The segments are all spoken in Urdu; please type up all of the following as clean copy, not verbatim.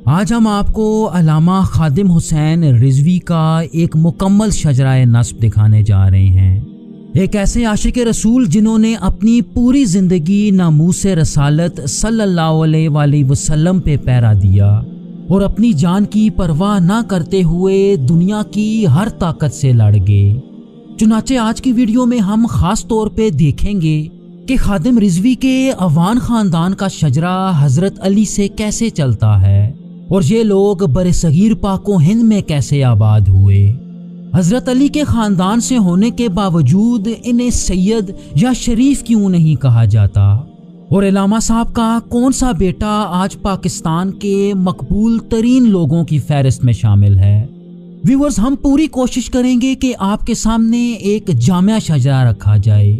آج ہم آپ کو علامہ خادم حسین رضوی کا ایک مکمل شجرۂ نسب دکھانے جا رہے ہیں۔ ایک ایسے عاشق رسول جنہوں نے اپنی پوری زندگی ناموس رسالت صلی اللہ علیہ وآلہ وسلم پہ پہرا دیا اور اپنی جان کی پرواہ نہ کرتے ہوئے دنیا کی ہر طاقت سے لڑ گئے۔ چنانچہ آج کی ویڈیو میں ہم خاص طور پہ دیکھیں گے کہ خادم رضوی کے عوان خاندان کا شجرہ حضرت علی سے کیسے چلتا ہے اور یہ لوگ برصغیر پاک و ہند میں کیسے آباد ہوئے۔ حضرت علی کے خاندان سے ہونے کے باوجود انہیں سید یا شریف کیوں نہیں کہا جاتا، اور علامہ صاحب کا کون سا بیٹا آج پاکستان کے مقبول ترین لوگوں کی فہرست میں شامل ہے۔ ویورز، ہم پوری کوشش کریں گے کہ آپ کے سامنے ایک جامع شجرہ رکھا جائے،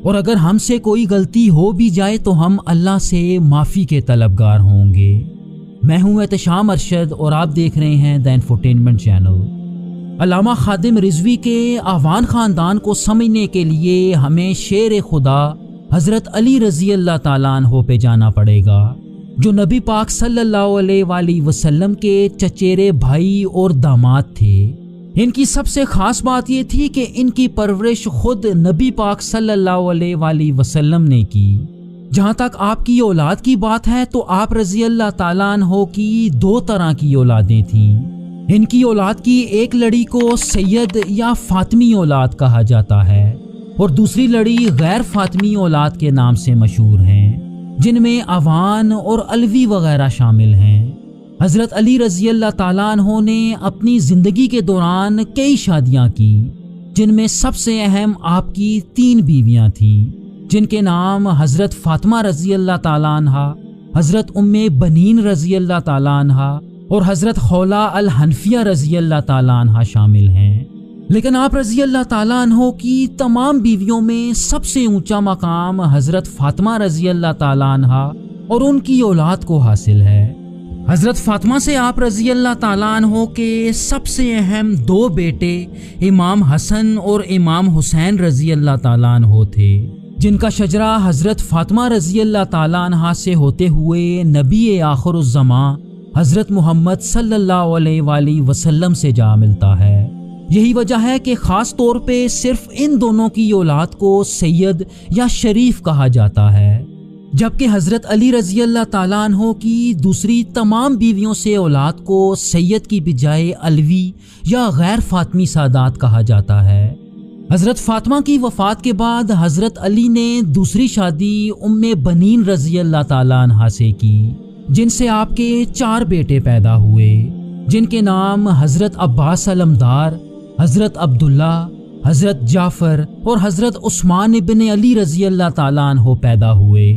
اور اگر ہم سے کوئی غلطی ہو بھی جائے تو ہم اللہ سے معافی کے طلبگار ہوں گے۔ میں ہوں احتشام ارشد اور آپ دیکھ رہے ہیں دی انفوٹینمنٹ چینل۔ علامہ خادم رضوی کے عوان خاندان کو سمجھنے کے لیے ہمیں شیر خدا حضرت علی رضی اللہ تعالیٰ عنہ پہ جانا پڑے گا، جو نبی پاک صلی اللہ علیہ وآلہ وسلم کے چچیرے بھائی اور داماد تھے۔ ان کی سب سے خاص بات یہ تھی کہ ان کی پرورش خود نبی پاک صلی اللہ علیہ وآلہ وسلم نے کی۔ جہاں تک آپ کی اولاد کی بات ہے تو آپ رضی اللہ تعالیٰ عنہ کی دو طرح کی اولادیں تھیں۔ ان کی اولاد کی ایک لڑی کو سید یا فاطمی اولاد کہا جاتا ہے، اور دوسری لڑی غیر فاطمی اولاد کے نام سے مشہور ہیں، جن میں عوان اور علوی وغیرہ شامل ہیں۔ حضرت علی رضی اللہ تعالیٰ عنہ نے اپنی زندگی کے دوران کئی شادیاں کی، جن میں سب سے اہم آپ کی 3 بیویاں تھیں، جن کے نام حضرت فاطمہ رضی اللہ تعالیٰ عنہ، حضرت ام بنین رضی اللہ تعالیٰ عنہ اور حضرت خولہ الحنفیہ رضی اللہ تعالیٰ عنہ شامل ہیں۔ لیکن آپ رضی اللہ تعالیٰ عنہ کی تمام بیویوں میں سب سے اونچا مقام حضرت فاطمہ رضی اللہ تعالیٰ عنہ اور ان کی اولاد کو حاصل ہے۔ حضرت فاطمہ سے آپ رضی اللہ تعالیٰ عنہ کے سب سے اہم 2 بیٹے امام حسن اور امام حسین رضی اللہ تعالیٰ عنہ تھے، جن کا شجرہ حضرت فاطمہ رضی اللہ تعالیٰ عنہ سے ہوتے ہوئے نبی آخر الزمان حضرت محمد صلی اللہ علیہ وآلہ وسلم سے جا ملتا ہے۔ یہی وجہ ہے کہ خاص طور پہ صرف ان دونوں کی اولاد کو سید یا شریف کہا جاتا ہے، جبکہ حضرت علی رضی اللہ تعالیٰ عنہ کی دوسری تمام بیویوں سے اولاد کو سید کی بجائے علوی یا غیر فاطمی سادات کہا جاتا ہے۔ حضرت فاطمہ کی وفات کے بعد حضرت علی نے دوسری شادی ام بنین رضی اللہ تعالیٰ عنہ سے کی، جن سے آپ کے 4 بیٹے پیدا ہوئے، جن کے نام حضرت عباس علمدار، حضرت عبداللہ، حضرت جعفر اور حضرت عثمان ابن علی رضی اللہ تعالیٰ عنہ پیدا ہوئے،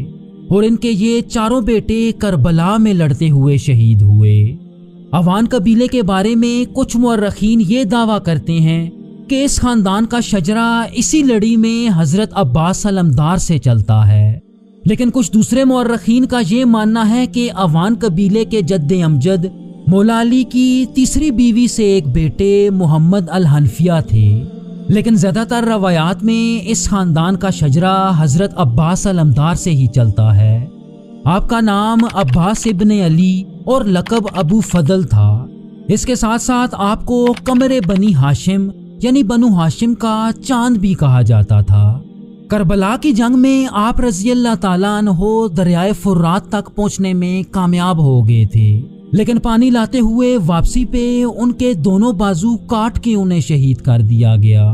اور ان کے یہ 4 بیٹے کربلا میں لڑتے ہوئے شہید ہوئے۔ عوان قبیلے کے بارے میں کچھ مورخین یہ دعویٰ کرتے ہیں کہ اس خاندان کا شجرہ اسی لڑی میں حضرت عباس علمدار سے چلتا ہے، لیکن کچھ دوسرے مورخین کا یہ ماننا ہے کہ عوان قبیلے کے جد امجد مولا علی کی تیسری بیوی سے ایک بیٹے محمد الحنفیہ تھے، لیکن زیادہ تر روایات میں اس خاندان کا شجرہ حضرت عباس علمدار سے ہی چلتا ہے۔ آپ کا نام عباس ابن علی اور لقب ابو فضل تھا۔ اس کے ساتھ ساتھ آپ کو قمر بنی ہاشم یعنی بنو ہاشم کا چاند بھی کہا جاتا تھا۔ کربلا کی جنگ میں آپ رضی اللہ تعالیٰ عنہ دریائے فرات تک پہنچنے میں کامیاب ہو گئے تھے، لیکن پانی لاتے ہوئے واپسی پہ ان کے دونوں بازو کاٹ کے انہیں شہید کر دیا گیا۔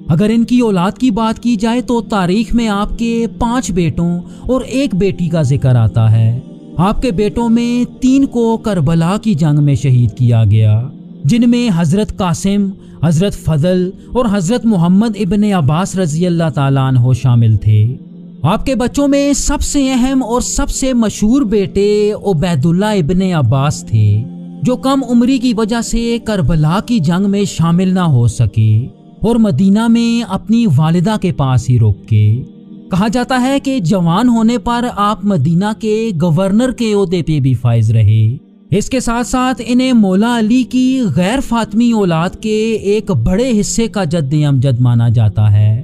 اگر ان کی اولاد کی بات کی جائے تو تاریخ میں آپ کے 5 بیٹوں اور 1 بیٹی کا ذکر آتا ہے۔ آپ کے بیٹوں میں 3 کو کربلا کی جنگ میں شہید کیا گیا، جن میں حضرت قاسم، حضرت فضل اور حضرت محمد ابن عباس رضی اللہ تعالیٰ عنہ شامل تھے۔ آپ کے بچوں میں سب سے اہم اور سب سے مشہور بیٹے عبید اللہ ابن عباس تھے، جو کم عمری کی وجہ سے کربلا کی جنگ میں شامل نہ ہو سکے اور مدینہ میں اپنی والدہ کے پاس ہی رک کے۔ کہا جاتا ہے کہ جوان ہونے پر آپ مدینہ کے گورنر کے عہدے پہ بھی فائز رہے۔ اس کے ساتھ ساتھ انہیں مولا علی کی غیر فاطمی اولاد کے ایک بڑے حصے کا جد امجد مانا جاتا ہے۔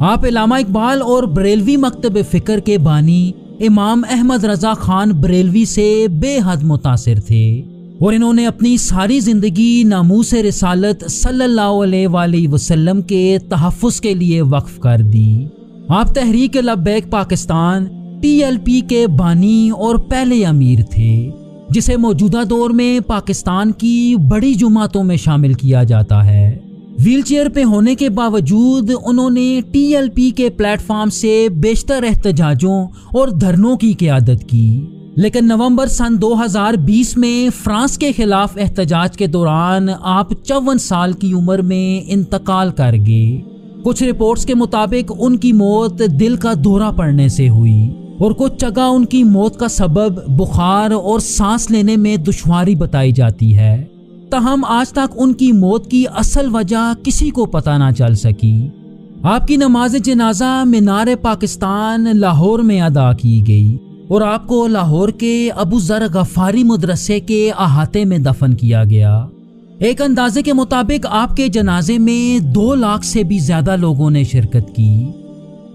آپ علامہ اقبال اور بریلوی مکتب فکر کے بانی امام احمد رضا خان بریلوی سے بے حد متاثر تھے اور انہوں نے اپنی ساری زندگی ناموس رسالت صلی اللہ علیہ وآلہ وسلم کے تحفظ کے لیے وقف کر دی۔ آپ تحریک لبیک پاکستان TLP کے بانی اور پہلے امیر تھے، جسے موجودہ دور میں پاکستان کی بڑی جماعتوں میں شامل کیا جاتا ہے۔ ویل چیئر پہ ہونے کے باوجود انہوں نے TLP کے پلیٹ فارم سے بیشتر احتجاجوں اور دھرنوں کی قیادت کی، لیکن نومبر سن 2020 میں فرانس کے خلاف احتجاج کے دوران آپ 54 سال کی عمر میں انتقال کر گئے۔ کچھ رپورٹس کے مطابق ان کی موت دل کا دورہ پڑنے سے ہوئی اور کچھ جگہ ان کی موت کا سبب بخار اور سانس لینے میں دشواری بتائی جاتی ہے۔ تاہم آج تک ان کی موت کی اصل وجہ کسی کو پتہ نہ چل سکی۔ آپ کی نماز جنازہ مینار پاکستان لاہور میں ادا کی گئی اور آپ کو لاہور کے ابو ذر غفاری مدرسے کے احاطے میں دفن کیا گیا۔ ایک اندازے کے مطابق آپ کے جنازے میں 2 لاکھ سے بھی زیادہ لوگوں نے شرکت کی۔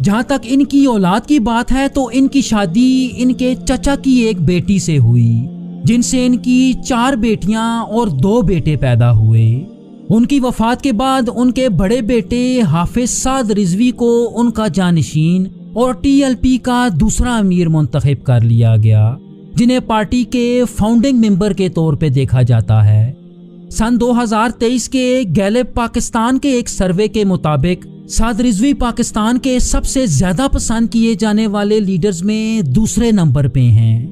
جہاں تک ان کی اولاد کی بات ہے تو ان کی شادی ان کے چچا کی ایک بیٹی سے ہوئی، جن سے ان کی 4 بیٹیاں اور 2 بیٹے پیدا ہوئے۔ ان کی وفات کے بعد ان کے بڑے بیٹے حافظ سعد رضوی کو ان کا جانشین اور TLP کا دوسرا امیر منتخب کر لیا گیا، جنہیں پارٹی کے فاؤنڈنگ ممبر کے طور پہ دیکھا جاتا ہے۔ سن 2023 کے گیلپ پاکستان کے ایک سروے کے مطابق سعد رضوی پاکستان کے سب سے زیادہ پسند کیے جانے والے لیڈرز میں دوسرے نمبر پہ ہیں۔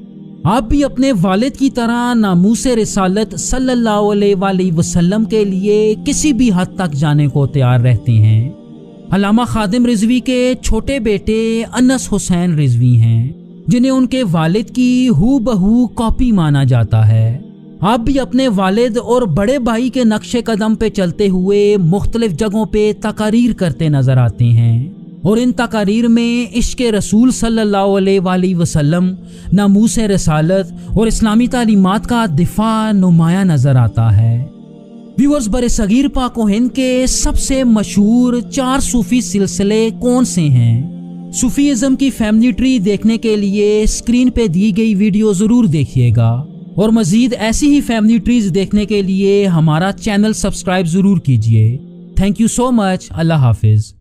آپ بھی اپنے والد کی طرح ناموس رسالت صلی اللہ علیہ وآلہ وسلم کے لیے کسی بھی حد تک جانے کو تیار رہتے ہیں۔ علامہ خادم رضوی کے چھوٹے بیٹے انس حسین رضوی ہیں، جنہیں ان کے والد کی ہو بہو کاپی مانا جاتا ہے۔ آپ بھی اپنے والد اور بڑے بھائی کے نقش قدم پہ چلتے ہوئے مختلف جگہوں پہ تقاریر کرتے نظر آتے ہیں، اور ان تقاریر میں عشق رسول صلی اللہ علیہ وآلہ وسلم، ناموس رسالت اور اسلامی تعلیمات کا دفاع نمایاں نظر آتا ہے۔ ویورز، برصغیر پاک و ہند کے سب سے مشہور 4 صوفی سلسلے کون سے ہیں؟ صوفیزم کی فیملی ٹری دیکھنے کے لیے اسکرین پہ دی گئی ویڈیو ضرور دیکھیے گا، اور مزید ایسی ہی فیملی ٹریز دیکھنے کے لیے ہمارا چینل سبسکرائب ضرور کیجیے۔ تھینک یو سو مچ۔ اللہ حافظ۔